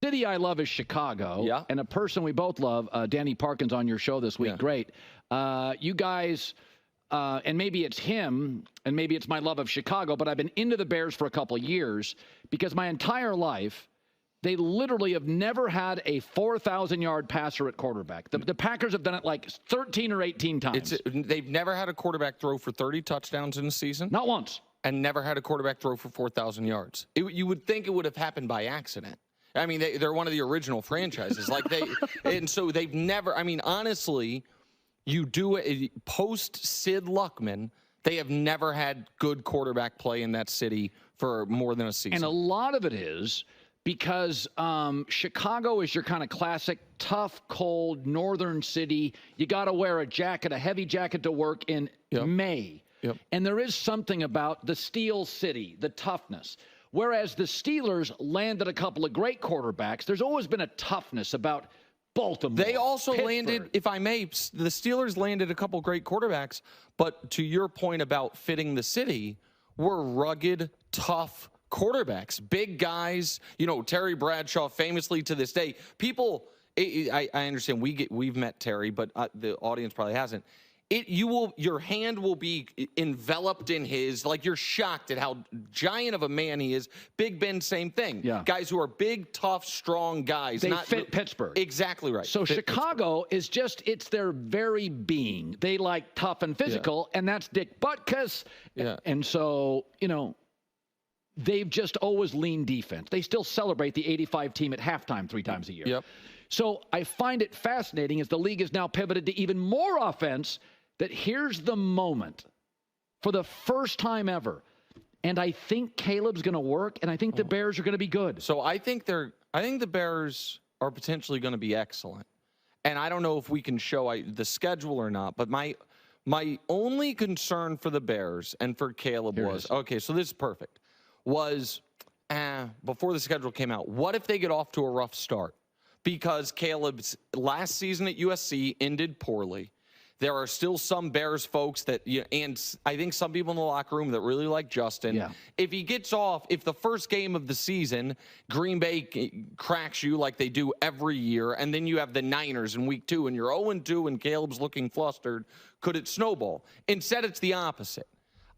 city I love is Chicago. Yeah. And a person we both love, Danny Parkins on your show this week. Yeah. Great. You guys, and maybe it's him, and maybe it's my love of Chicago, but I've been into the Bears for a couple of years because my entire life, they literally have never had a 4,000-yard passer at quarterback. The Packers have done it like 13 or 18 times. They've never had a quarterback throw for 30 touchdowns in a season. Not once. And never had a quarterback throw for 4,000 yards. You would think it would have happened by accident. I mean, they're one of the original franchises. And so they've never, I mean, honestly, you do it post Sid Luckman, they have never had good quarterback play in that city for more than a season. And a lot of it is because Chicago is your kind of classic, tough, cold, northern city. You got to wear a jacket, a heavy jacket to work in May. Yep. And there is something about the Steel City, the toughness. Whereas the Steelers landed a couple of great quarterbacks, there's always been a toughness about Baltimore. They also Pittsburgh. landed, if I may, the Steelers landed a couple great quarterbacks, but to your point about fitting the city, were rugged, tough quarterbacks, big guys. You know, Terry Bradshaw famously to this day. People, I understand we've met Terry, but the audience probably hasn't. Your hand will be enveloped in his, like you're shocked at how giant of a man he is. Big Ben, same thing. Yeah. Guys who are big, tough, strong guys. They fit Pittsburgh. Exactly right. So Chicago is just, it's their very being. They like tough and physical, and that's Dick Butkus. Yeah. And so, you know, they've just always leaned defense. They still celebrate the 85 team at halftime 3 times a year. Yep. So I find it fascinating as the league is now pivoted to even more offense, that here's the moment for the first time ever. And I think Caleb's going to work, and I think the Bears are going to be good. So I think the Bears are potentially going to be excellent. And I don't know if we can show the schedule or not, but my only concern for the Bears and for Caleb okay, so this is perfect, was before the schedule came out, what if they get off to a rough start? Because Caleb's last season at USC ended poorly. There are still some Bears folks that, and I think some people in the locker room that really like Justin. Yeah. If he gets off, if the first game of the season, Green Bay cracks you like they do every year, and then you have the Niners in week 2, and you're 0-2, and Caleb's looking flustered, could it snowball? Instead, it's the opposite.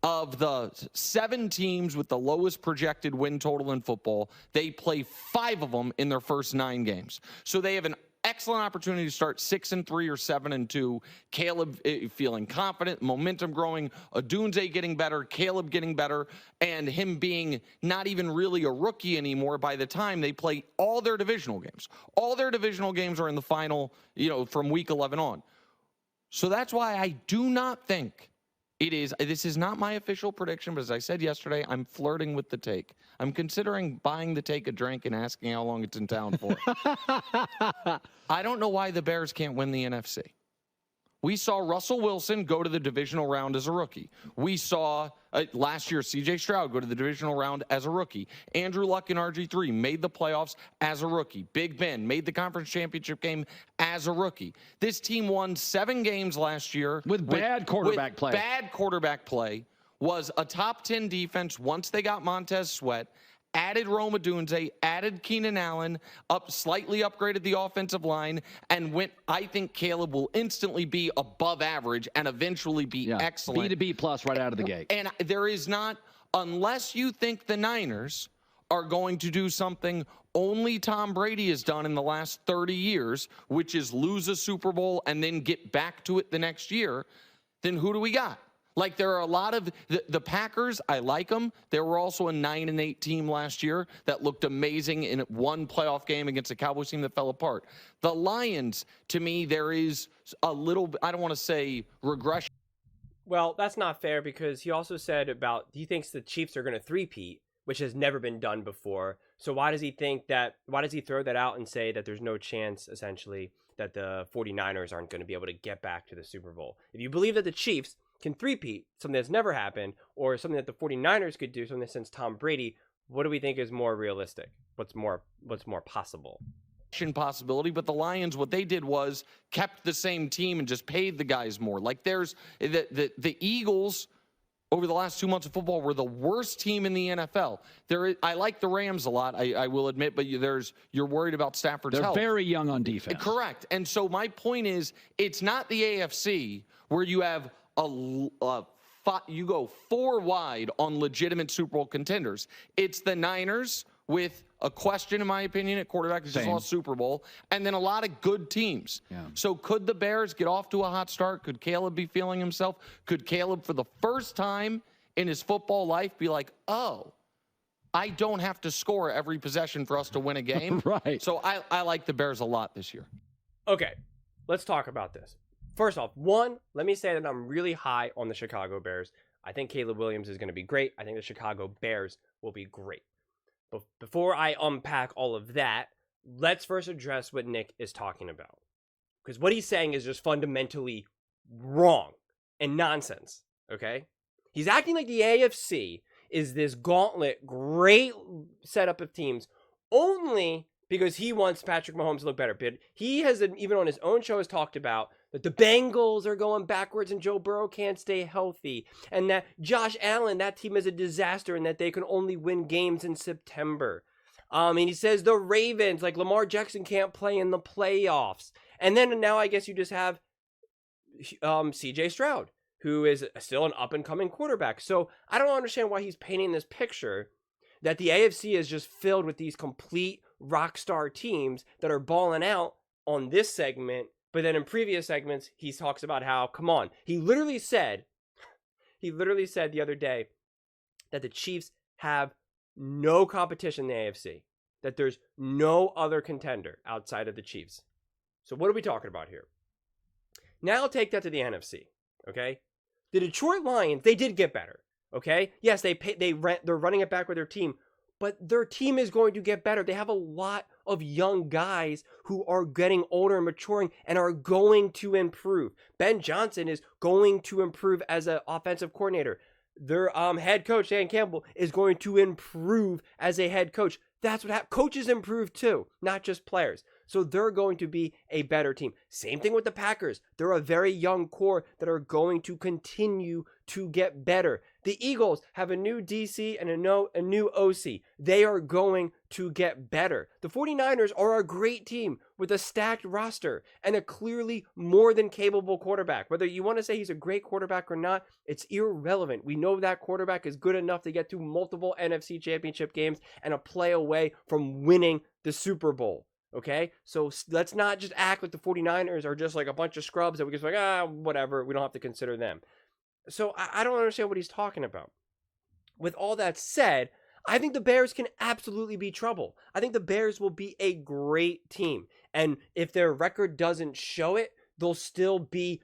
Of the 7 teams with the lowest projected win total in football, they play 5 of them in their first 9 games. So they have an excellent opportunity to start 6-3 or 7-2. Caleb feeling confident, momentum growing, Odunze getting better, Caleb getting better, and him being not even really a rookie anymore by the time they play all their divisional games. All their divisional games are in the final, from week 11 on. So that's why I do not think this is not my official prediction, but as I said yesterday, I'm flirting with the take. I'm considering buying the take a drink and asking how long it's in town for. I don't know why the Bears can't win the NFC. We saw Russell Wilson go to the divisional round as a rookie. We saw last year C.J. Stroud go to the divisional round as a rookie. Andrew Luck and RG3 made the playoffs as a rookie. Big Ben made the conference championship game as a rookie. This team won 7 games last year. With bad quarterback play. Bad quarterback play. Was a top 10 defense once they got Montez Sweat. Added Rome Odunze, added Keenan Allen, slightly upgraded the offensive line, and I think Caleb will instantly be above average and eventually be excellent. B to B plus right out of the gate. And there is not, unless you think the Niners are going to do something only Tom Brady has done in the last 30 years, which is lose a Super Bowl and then get back to it the next year, then who do we got? Like, there are a lot of the Packers. I like them. There were also a 9-8 team last year that looked amazing in one playoff game against a Cowboys team that fell apart. The Lions, to me, there is a little, I don't want to say regression. Well, that's not fair, because he also said he thinks the Chiefs are going to three-peat, which has never been done before. So why does he throw that out and say that there's no chance, essentially, that the 49ers aren't going to be able to get back to the Super Bowl? If you believe that the Chiefs can three-peat, something that's never happened, or something that the 49ers could do, something since Tom Brady, what do we think is more realistic? What's more possible? Possibility, but the Lions, what they did was kept the same team and just paid the guys more. Like, there's the Eagles over the last 2 months of football were the worst team in the NFL. I like the Rams a lot, I will admit, but you're worried about Stafford's health. They're very young on defense. Correct. And so my point is, it's not the AFC where you have you go 4 wide on legitimate Super Bowl contenders. It's the Niners with a question, in my opinion, at quarterback who just lost Super Bowl, and then a lot of good teams. Yeah. So could the Bears get off to a hot start? Could Caleb be feeling himself? Could Caleb, for the first time in his football life, be like, oh, I don't have to score every possession for us to win a game? Right. So I like the Bears a lot this year. Okay, let's talk about this. First off, let me say that I'm really high on the Chicago Bears. I think Caleb Williams is going to be great. I think the Chicago Bears will be great. But before I unpack all of that, let's first address what Nick is talking about. Because what he's saying is just fundamentally wrong and nonsense, okay? He's acting like the AFC is this gauntlet, great setup of teams, only because he wants Patrick Mahomes to look better. But he has, even on his own show, has talked about that the Bengals are going backwards and Joe Burrow can't stay healthy, and that Josh Allen, that team is a disaster, and that they can only win games in September. And he says the Ravens, like Lamar Jackson, can't play in the playoffs. And then now I guess you just have CJ Stroud, who is still an up-and-coming quarterback. So I don't understand why he's painting this picture that the AFC is just filled with these complete rock star teams that are balling out on this segment. But then in previous segments, he talks about how, come on, he literally said the other day that the Chiefs have no competition in the AFC, that there's no other contender outside of the Chiefs. So what are we talking about here? Now take that to the NFC, okay? The Detroit Lions, they did get better, okay? Yes, they're running it back with their team, but their team is going to get better. They have a lot of young guys who are getting older and maturing and are going to improve. Ben Johnson is going to improve as an offensive coordinator. Their head coach, Dan Campbell, is going to improve as a head coach. That's what happens. Coaches improve too, not just players. So they're going to be a better team. Same thing with the Packers. They're a very young core that are going to continue to get better. The Eagles have a new DC and a new OC. They are going to get better. The 49ers are a great team with a stacked roster and a clearly more than capable quarterback. Whether you want to say he's a great quarterback or not, it's irrelevant. We know that quarterback is good enough to get to multiple NFC championship games and a play away from winning the Super Bowl. Okay, so let's not just act like the 49ers are just like a bunch of scrubs that we just like, whatever, we don't have to consider them. So I don't understand what he's talking about. With all that said, I think the Bears can absolutely be trouble. I think the Bears will be a great team. And if their record doesn't show it, they'll still be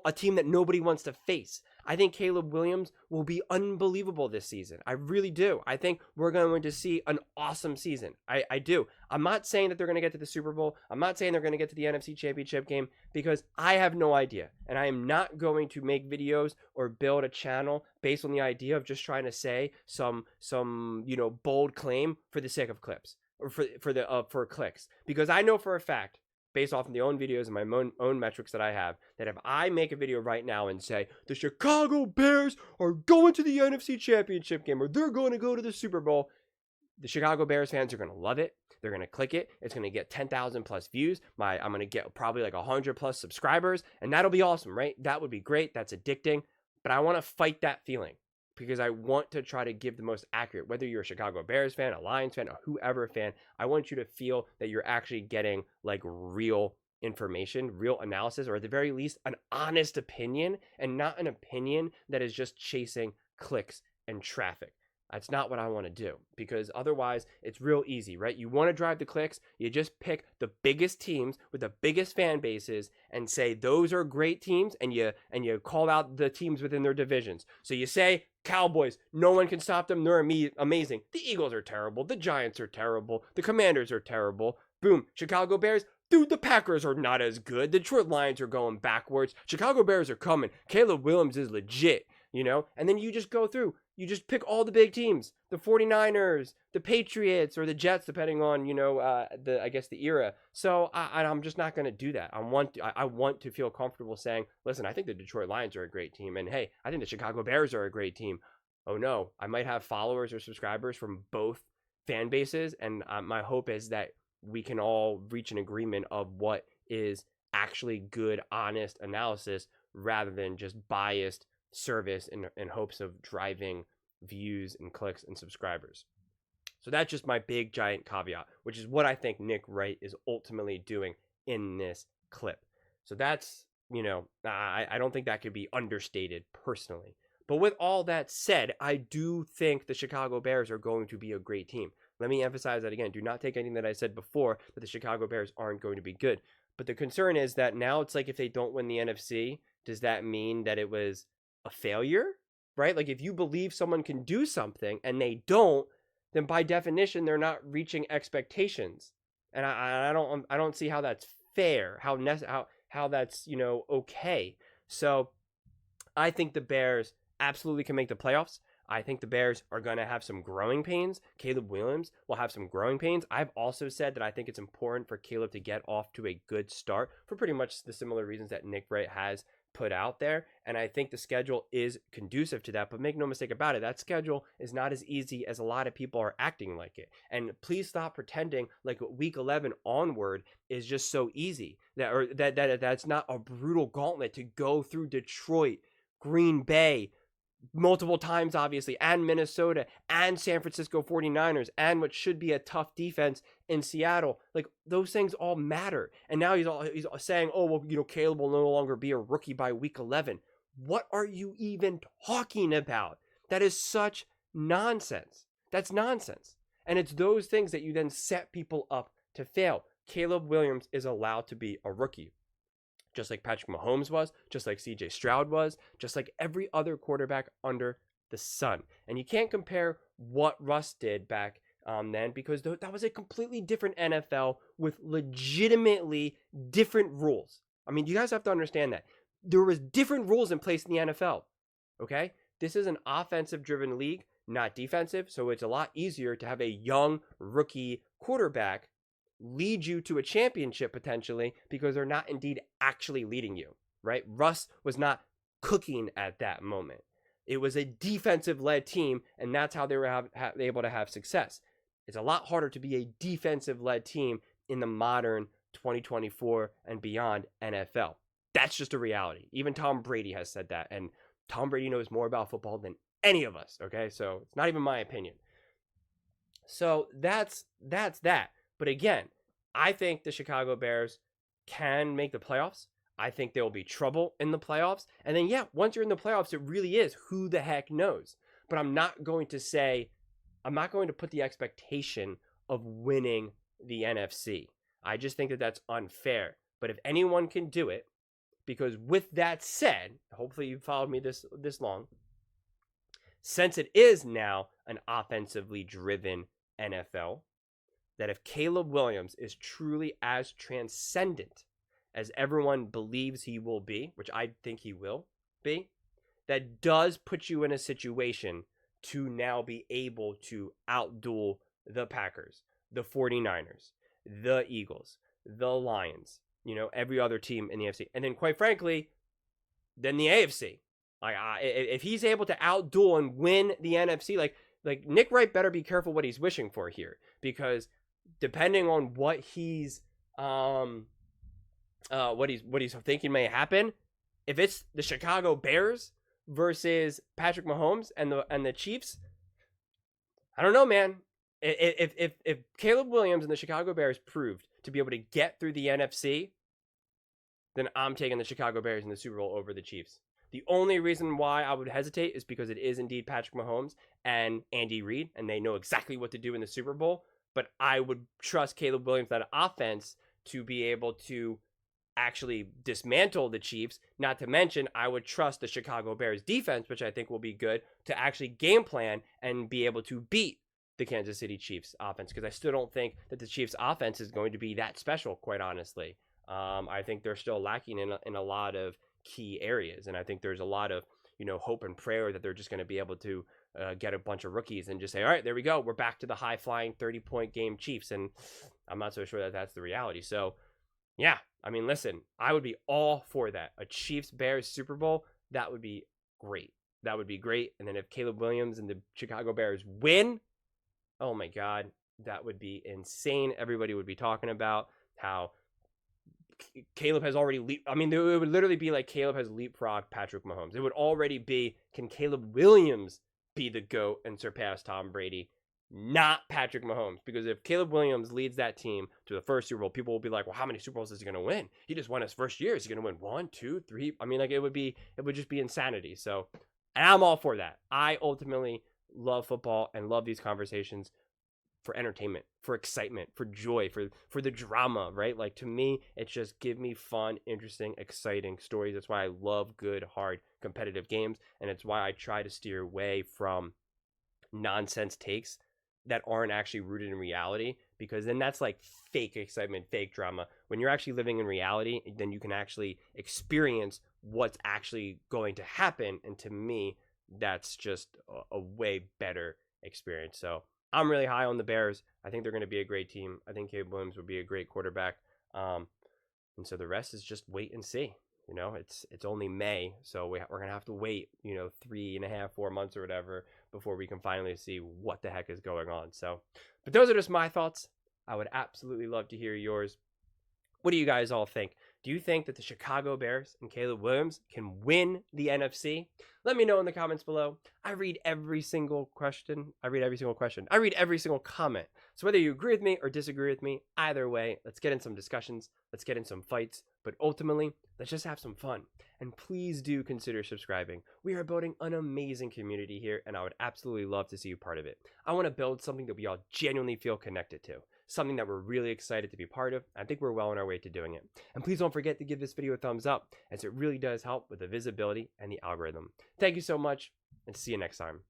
a team that nobody wants to face. I think Caleb Williams will be unbelievable this season. I really do. I think we're going to see an awesome season. I do. I'm not saying that they're going to get to the Super Bowl. I'm not saying they're going to get to the NFC Championship game because I have no idea. And I am not going to make videos or build a channel based on the idea of just trying to say some bold claim for the sake of clips or for clicks. Because I know for a fact, based off of the own videos and my own metrics that I have, that if I make a video right now and say, the Chicago Bears are going to the NFC Championship game or they're going to go to the Super Bowl, the Chicago Bears fans are going to love it. They're going to click it. It's going to get 10,000 plus views. I'm going to get probably like 100 plus subscribers, and that'll be awesome, right? That would be great. That's addicting. But I want to fight that feeling because I want to try to give the most accurate, whether you're a Chicago Bears fan, a Lions fan, or whoever fan, I want you to feel that you're actually getting like real information, real analysis, or at the very least, an honest opinion and not an opinion that is just chasing clicks and traffic. That's not what I want to do because otherwise it's real easy, right? You want to drive the clicks, you just pick the biggest teams with the biggest fan bases and say those are great teams and you call out the teams within their divisions. So you say Cowboys, no one can stop them, they're amazing. The Eagles are terrible, the Giants are terrible, the Commanders are terrible. Boom, Chicago Bears, dude, the Packers are not as good. The Detroit Lions are going backwards. Chicago Bears are coming. Caleb Williams is legit, and then you just go through. You just pick all the big teams, the 49ers, the Patriots, or the Jets, depending on, I guess the era. So I'm just not going to do that. I want to feel comfortable saying, listen, I think the Detroit Lions are a great team. And hey, I think the Chicago Bears are a great team. Oh no, I might have followers or subscribers from both fan bases. And my hope is that we can all reach an agreement of what is actually good, honest analysis rather than just biased service in hopes of driving views and clicks and subscribers. So that's just my big giant caveat, which is what I think Nick Wright is ultimately doing in this clip. So that's, I don't think that could be understated personally. But with all that said, I do think the Chicago Bears are going to be a great team. Let me emphasize that again. Do not take anything that I said before that the Chicago Bears aren't going to be good. But the concern is that now it's like if they don't win the NFC, does that mean that it was a failure, right? Like if you believe someone can do something and they don't, then by definition they're not reaching expectations, and I don't see how that's fair, how that's okay. So I think the Bears absolutely can make the playoffs. I think the Bears are going to have some growing pains. Caleb Williams will have some growing pains. I've also said that I think it's important for Caleb to get off to a good start for pretty much the similar reasons that Nick Wright has put out there, and I think the schedule is conducive to that. But make no mistake about it, that schedule is not as easy as a lot of people are acting like it. And please stop pretending like week 11 onward is just so easy, that's not a brutal gauntlet to go through Detroit, Green Bay, multiple times, obviously, and Minnesota, and San Francisco 49ers, and what should be a tough defense in Seattle. Like, those things all matter. And now he's saying, oh, well, Caleb will no longer be a rookie by week 11. What are you even talking about? That is such nonsense. That's nonsense. And it's those things that you then set people up to fail. Caleb Williams is allowed to be a rookie, just like Patrick Mahomes was, just like CJ Stroud was, just like every other quarterback under the sun. And you can't compare what Russ did back then, because that was a completely different NFL with legitimately different rules. I mean, you guys have to understand that. There was different rules in place in the NFL, okay? This is an offensive-driven league, not defensive, so it's a lot easier to have a young rookie quarterback lead you to a championship potentially, because they're not indeed actually leading you, right? Russ was not cooking at that moment. It was a defensive-led team, and that's how they were able to have success. It's a lot harder to be a defensive-led team in the modern 2024 and beyond NFL. That's just a reality. Even Tom Brady has said that, and Tom Brady knows more about football than any of us, okay? So it's not even my opinion. So that's that. But again, I think the Chicago Bears can make the playoffs. I think there will be trouble in the playoffs. And then, yeah, once you're in the playoffs, it really is who the heck knows. But I'm not going to put the expectation of winning the NFC. I just think that that's unfair. But if anyone can do it, because with that said, hopefully you followed me this long, since it is now an offensively driven NFL, that if Caleb Williams is truly as transcendent as everyone believes he will be, which I think he will be, that does put you in a situation to now be able to outduel the Packers, the 49ers, the Eagles, the Lions, every other team in the AFC. And then, quite frankly, then the AFC. If he's able to outduel and win the NFC, like Nick Wright better be careful what he's wishing for here, because depending on what he's thinking may happen, if it's the Chicago Bears versus Patrick Mahomes and the Chiefs, I don't know, man. If Caleb Williams and the Chicago Bears proved to be able to get through the NFC, then I'm taking the Chicago Bears in the Super Bowl over the Chiefs. The only reason why I would hesitate is because it is indeed Patrick Mahomes and Andy Reid, and they know exactly what to do in the Super Bowl. But I would trust Caleb Williams, that offense, to be able to actually dismantle the Chiefs. Not to mention, I would trust the Chicago Bears defense, which I think will be good, to actually game plan and be able to beat the Kansas City Chiefs offense, because I still don't think that the Chiefs offense is going to be that special, quite honestly. I think they're still lacking in a lot of key areas, and I think there's a lot of hope and prayer that they're just going to be able to get a bunch of rookies and just say, all right, there we go. We're back to the high-flying 30-point game Chiefs. And I'm not so sure that that's the reality. So, yeah, I mean, listen, I would be all for that. A Chiefs-Bears Super Bowl, that would be great. That would be great. And then if Caleb Williams and the Chicago Bears win, oh my God, that would be insane. Everybody would be talking about how Caleb has already I mean, it would literally be like Caleb has leapfrogged Patrick Mahomes. It would already be, can Caleb Williams be the GOAT and surpass Tom Brady? Not Patrick Mahomes. Because if Caleb Williams leads that team to the first Super Bowl, people will be like, well, how many Super Bowls is he going to win? He just won his first year. Is he going to win 1, 2, 3? I mean, like, it would just be insanity. So, and I'm all for that. I ultimately love football and love these conversations for entertainment, for excitement, for joy, for the drama, right? Like, to me, it's just give me fun, interesting, exciting stories. That's why I love good, hard, competitive games, and it's why I try to steer away from nonsense takes that aren't actually rooted in reality, because then that's like fake excitement, fake drama. When you're actually living in reality, then you can actually experience what's actually going to happen, and to me, that's just a way better experience. So I'm really high on the Bears. I think they're going to be a great team. I think Caleb Williams will be a great quarterback. And so the rest is just wait and see. You know, it's only May, so we're going to have to wait, 3.5, 4 months or whatever before we can finally see what the heck is going on. So, but those are just my thoughts. I would absolutely love to hear yours. What do you guys all think? Do you think that the Chicago Bears and Caleb Williams can win the NFC? Let me know in the comments below. I read every single question. I read every single comment. So whether you agree with me or disagree with me, either way, let's get in some discussions. Let's get in some fights. But ultimately, let's just have some fun. And please do consider subscribing. We are building an amazing community here, and I would absolutely love to see you part of it. I want to build something that we all genuinely feel connected to. Something that we're really excited to be part of. I think we're well on our way to doing it. And please don't forget to give this video a thumbs up, as it really does help with the visibility and the algorithm. Thank you so much, and see you next time.